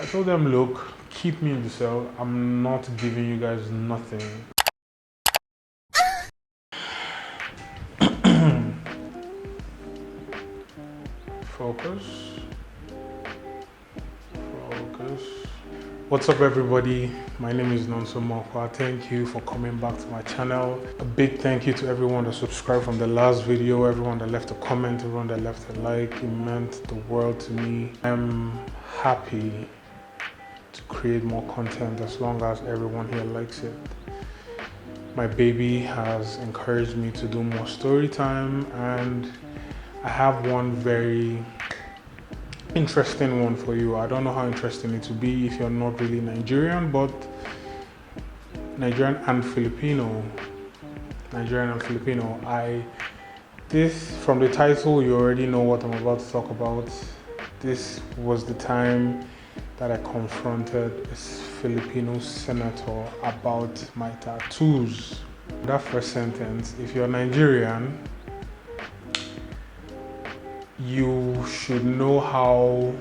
I told them, look, keep me in the cell. I'm not giving you guys nothing. Focus. Focus. What's up, everybody? My name is Nonso Mokwuah. Thank you for coming back to my channel. A big thank you to everyone that subscribed from the last video, everyone that left a comment, everyone that left a like. It meant the world to me. I'm happy to create more content as long as everyone here likes it. My baby has encouraged me to do more story time, and I have one very interesting one for you. I don't know how interesting it will be if you're not really Nigerian, but Nigerian and Filipino. This, from the title, you already know what I'm about to talk about. This was the time that I confronted a Filipino senator about my tattoos. That first sentence, if you're Nigerian, you should know how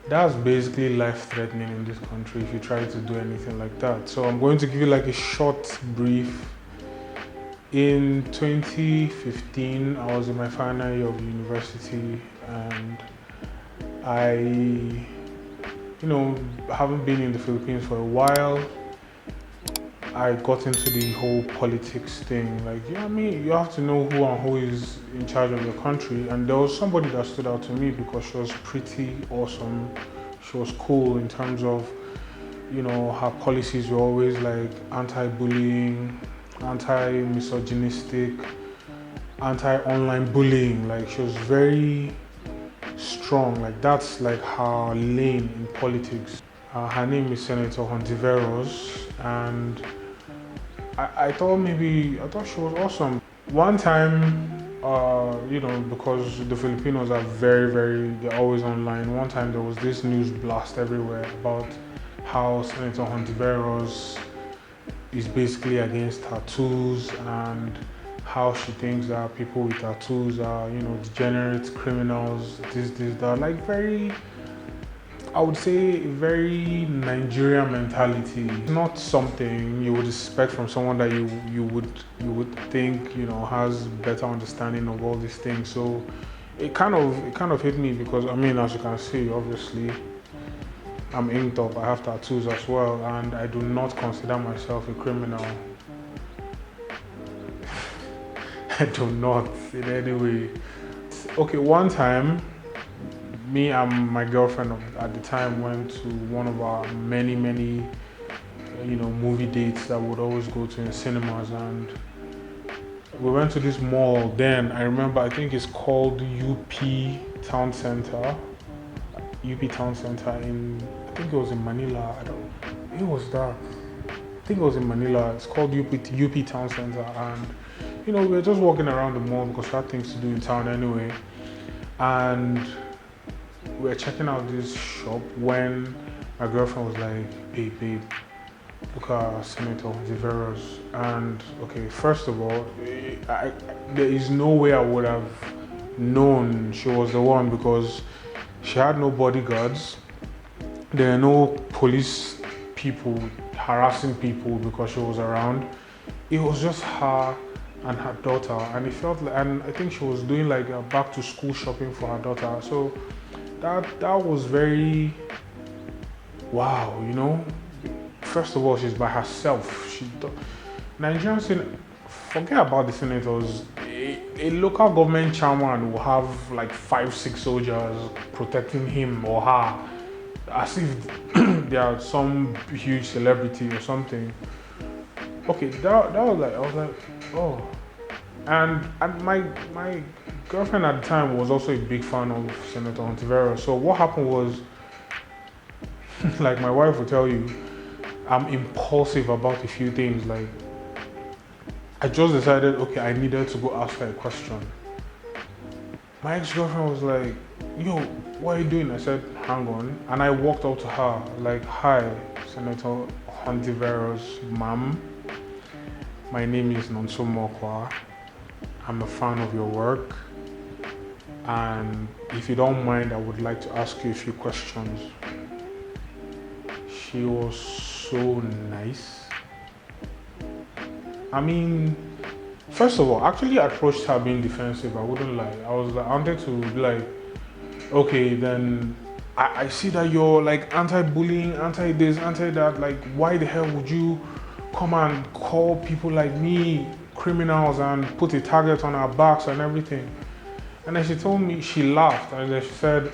that's basically life-threatening in this country if you try to do anything like that. So I'm going to give you like a short brief. In 2015, I was in my final year of university, and I haven't been in the Philippines for a while. I got into the whole politics thing. Like, you know what I mean? You have to know who and who is in charge of your country. And there was somebody that stood out to me because she was pretty awesome. She was cool in terms of, her policies were always like anti-bullying, anti-misogynistic, anti-online bullying. Like, she was very strong. Like, that's like her lane in politics. Her name is Senator Hontiveros, and I thought she was awesome. One time, because the Filipinos are they're always online. One time there was this news blast everywhere about how Senator Hontiveros is basically against tattoos, and how she thinks that people with tattoos are, degenerate criminals, that. Like, I would say very Nigerian mentality. Not something you would expect from someone that you would think has better understanding of all these things. So it kind of hit me because, as you can see, obviously I'm inked up. I have tattoos as well, and I do not consider myself a criminal. I do not in any way. Okay, one time, me and my girlfriend at the time went to one of our many movie dates that would always go to in cinemas, and we went to this mall. Then I remember, I think it's called UP Town Center in, I think it was in Manila. It was that. I think it was in Manila. It's called UP Town Center, and we were just walking around the mall because we had things to do in town anyway, and we were checking out this shop when my girlfriend was like, "Hey babe, look at Senator Hontiveros." And okay, first of all, there is no way I would have known she was the one because she had no bodyguards. There are no police people harassing people because she was around. It was just her and her daughter, and it felt like, and I think she was doing like a back to school shopping for her daughter. So that was very wow. First of all, she's by herself. Nigerians, forget about the senators. A local government chairman will have like 5-6 soldiers protecting him or her, as if they are some huge celebrity or something. Okay, that was like, I was like, oh. And my girlfriend at the time was also a big fan of Senator Hontiveros. So what happened was, like my wife will tell you, I'm impulsive about a few things. Like, I just decided, okay, I needed to go ask her a question. My ex-girlfriend was like, "Yo, what are you doing?" I said, "Hang on." And I walked up to her like, "Hi, Senator Hontiveros, ma'am. My name is Nonso Mokwuah. I'm a fan of your work, and if you don't mind, I would like to ask you a few questions." she was so nice. I mean, first of all, actually I approached her being defensive, I wouldn't lie. I wanted to be like, okay, then I see that you're like anti-bullying, anti-this, anti-that. Like, why the hell would you come and call people like me criminals and put a target on our backs and everything? And then she told me, she laughed, and then she said,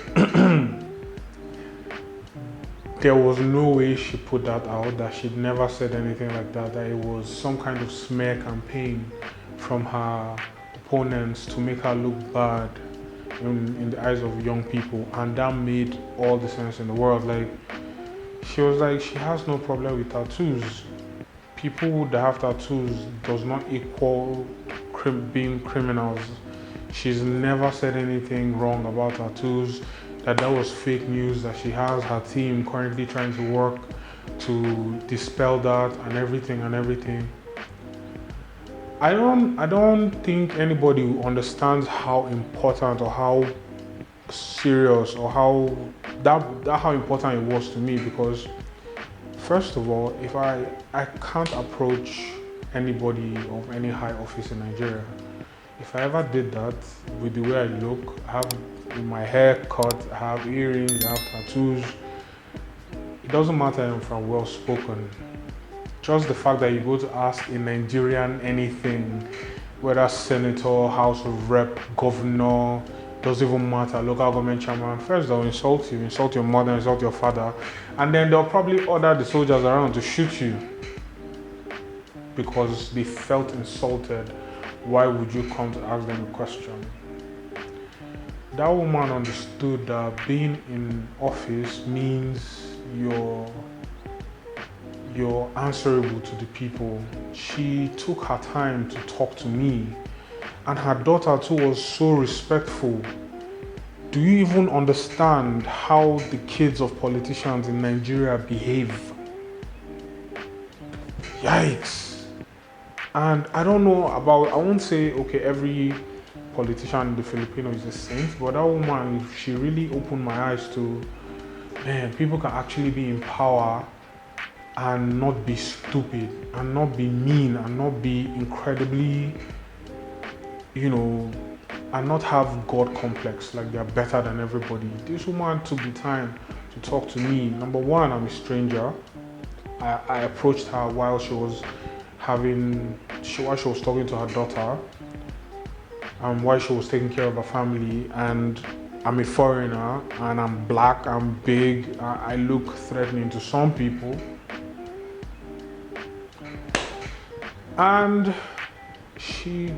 there was no way she put that out, that she'd never said anything like that, that it was some kind of smear campaign from her opponents to make her look bad in the eyes of young people. And that made all the sense in the world. Like, she was like, she has no problem with tattoos. People that have tattoos does not equal being criminals. She's never said anything wrong about tattoos, that was fake news, that she has her team currently trying to work to dispel that and everything. I don't think anybody understands how important or how serious or how important it was to me, because first of all, if I can't approach anybody of any high office in Nigeria. If I ever did that with the way I look, I have my hair cut, I have earrings, I have tattoos, it doesn't matter if I'm well spoken. Just the fact that you go to ask a Nigerian anything, whether senator, house of rep, governor, doesn't even matter, local government chairman, first they'll insult you, insult your mother, insult your father, and then they'll probably order the soldiers around to shoot you because they felt insulted. Why would you come to ask them a question? That woman understood that being in office means you're answerable to the people. She took her time to talk to me, and her daughter too was so respectful. Do you even understand how the kids of politicians in Nigeria behave? Yikes. And I don't know about, I won't say, okay, every politician in the Philippines is a saint, but that woman, she really opened my eyes to, man, people can actually be in power and not be stupid, and not be mean, and not be incredibly, and not have God complex, like they're better than everybody. This woman took the time to talk to me. Number one, I'm a stranger. I approached her while she was talking to her daughter, and while she was taking care of her family, and I'm a foreigner, and I'm black, I'm big, I look threatening to some people. And she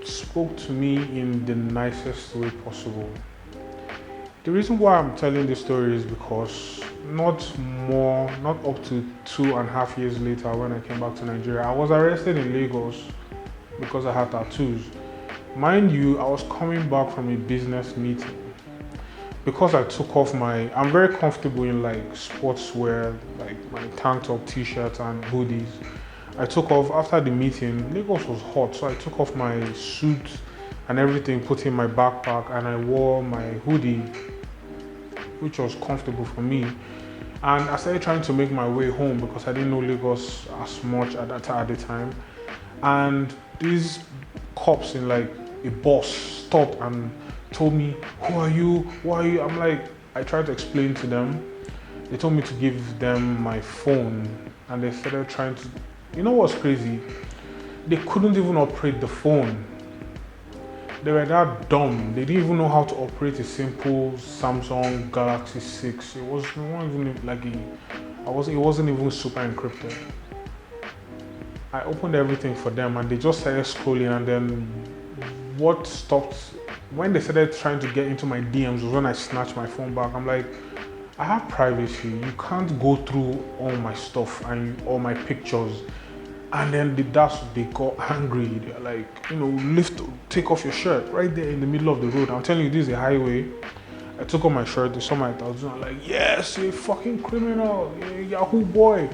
spoke to me in the nicest way possible. The reason why I'm telling this story is because not up to 2.5 years later, when I came back to Nigeria, I was arrested in Lagos because I had tattoos. Mind you, I was coming back from a business meeting. Because I took off I'm very comfortable in like sportswear, like my tank top, t-shirts and hoodies. I took off after the meeting. Lagos was hot, so I took off my suit and everything, put in my backpack, and I wore my hoodie, which was comfortable for me. And I started trying to make my way home because I didn't know Lagos as much at the time. And these cops in like a bus stopped and told me, who are you? Why are you? I'm like, I tried to explain to them. They told me to give them my phone, and they started trying to, you know what's crazy? They couldn't even operate the phone. They were that dumb. They didn't even know how to operate a simple Samsung Galaxy 6. It wasn't even super encrypted. I opened everything for them, and they just started scrolling, and then what stopped, when they started trying to get into my DMs, was when I snatched my phone back. I'm like, I have privacy. You can't go through all my stuff and all my pictures. And then they got angry. They're like, take off your shirt right there in the middle of the road. I'm telling you, this is a highway. I took off my shirt. They saw my tattoos. I'm like, yes, you're a fucking criminal. You're a Yahoo boy.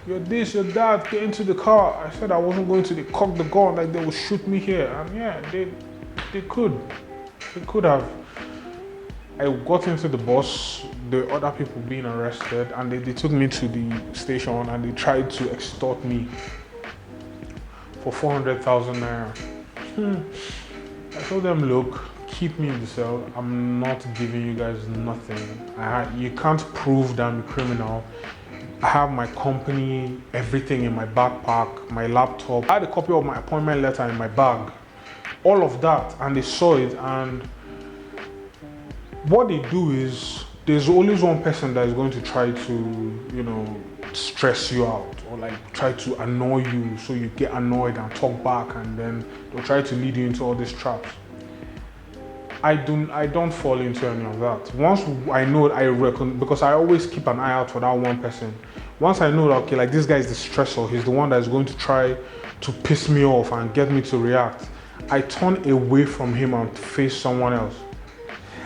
You're this, you're that. Get into the car. I said I wasn't going to. They cocked the gun like they would shoot me here. And yeah, they could. They could have. I got into the bus. the other people being arrested, and they took me to the station and they tried to extort me for 400,000 naira. I told them, look, keep me in the cell. I'm not giving you guys nothing. You can't prove that I'm a criminal. I have my company, everything in my backpack, my laptop. I had a copy of my appointment letter in my bag. All of that, and they saw it. And what they do is, there's always one person that is going to try to, stress you out, or like try to annoy you so you get annoyed and talk back, and then they'll try to lead you into all these traps. I don't fall into any of that. Once I know, I reckon, because I always keep an eye out for that one person. Once I know that, okay, like this guy is the stressor, he's the one that is going to try to piss me off and get me to react, I turn away from him and face someone else.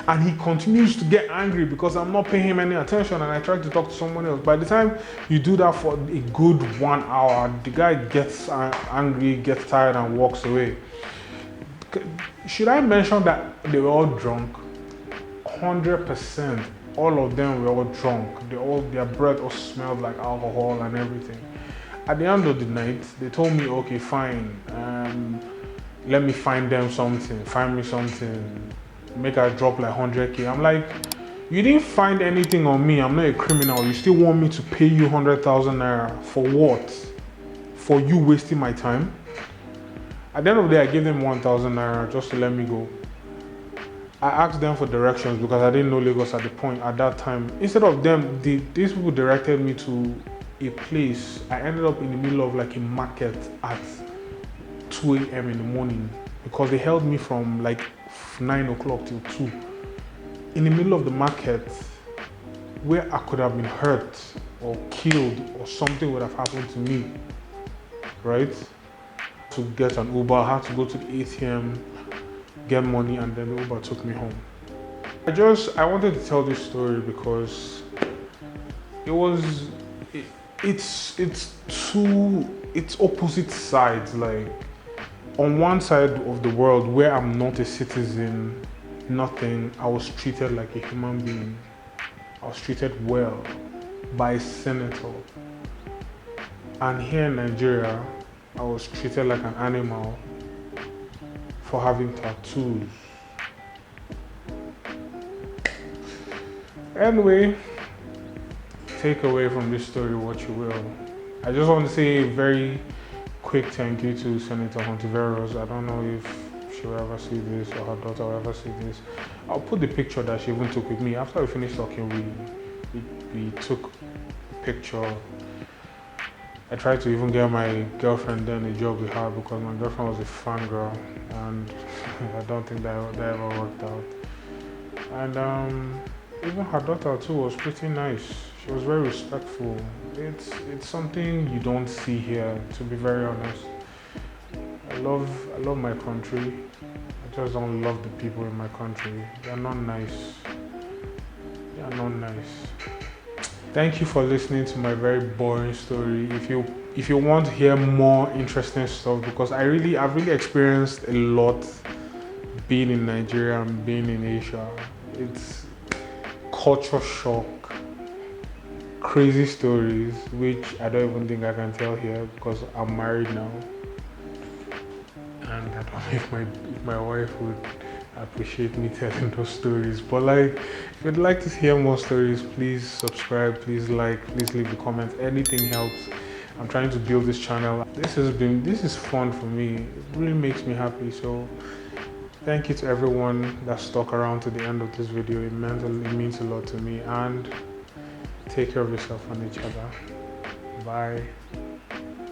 And he continues to get angry because I'm not paying him any attention, and I try to talk to someone else. By the time you do that for a good 1 hour, the guy gets angry, gets tired, and walks away. Should I mention that they were all drunk? 100%. All of them were all drunk. Their breath all smelled like alcohol and everything. At the end of the night, they told me, okay, fine, let me find them something, find me something, make I drop like 100K. I'm like, you didn't find anything on me. I'm not a criminal. You still want me to pay you 100,000 naira for what? For you wasting my time? At the end of the day, I gave them 1,000 naira just to let me go. I asked them for directions because I didn't know Lagos at that time. Instead of them, these people directed me to a place. I ended up in the middle of like a market at 2 a.m. in the morning because they held me from like 9 o'clock till 2 in the middle of the market, where I could have been hurt or killed or something would have happened to me, right? To get an Uber, I had to go to the ATM, get money, and then the Uber took me home. I wanted to tell this story because it's opposite sides. Like, on one side of the world where I'm not a citizen, nothing, I was treated like a human being. I was treated well by a senator. And here in Nigeria, I was treated like an animal for having tattoos. Anyway, take away from this story what you will. I just want to say a very quick thank you to Senator Hontiveros. I don't know if she will ever see this or her daughter will ever see this. I'll put the picture that she even took with me. After we finished talking, we took a picture. I tried to even get my girlfriend then a job with her because my girlfriend was a fangirl, and I don't think that ever worked out. And even her daughter too was pretty nice. She was very respectful. It's something you don't see here, to be very honest. I love my country. I just don't love the people in my country. They're not nice. Thank you for listening to my very boring story. If you want to hear more interesting stuff, because I've really experienced a lot being in Nigeria and being in Asia. It's culture shock, crazy stories, which I don't even think I can tell here because I'm married now. And I don't know if my wife would appreciate me telling those stories. But like, if you'd like to hear more stories, please subscribe, please like, please leave a comment. Anything helps. I'm trying to build this channel. This is fun for me. It really makes me happy. So thank you to everyone that stuck around to the end of this video. It means a lot to me. And take care of yourself and each other. Bye.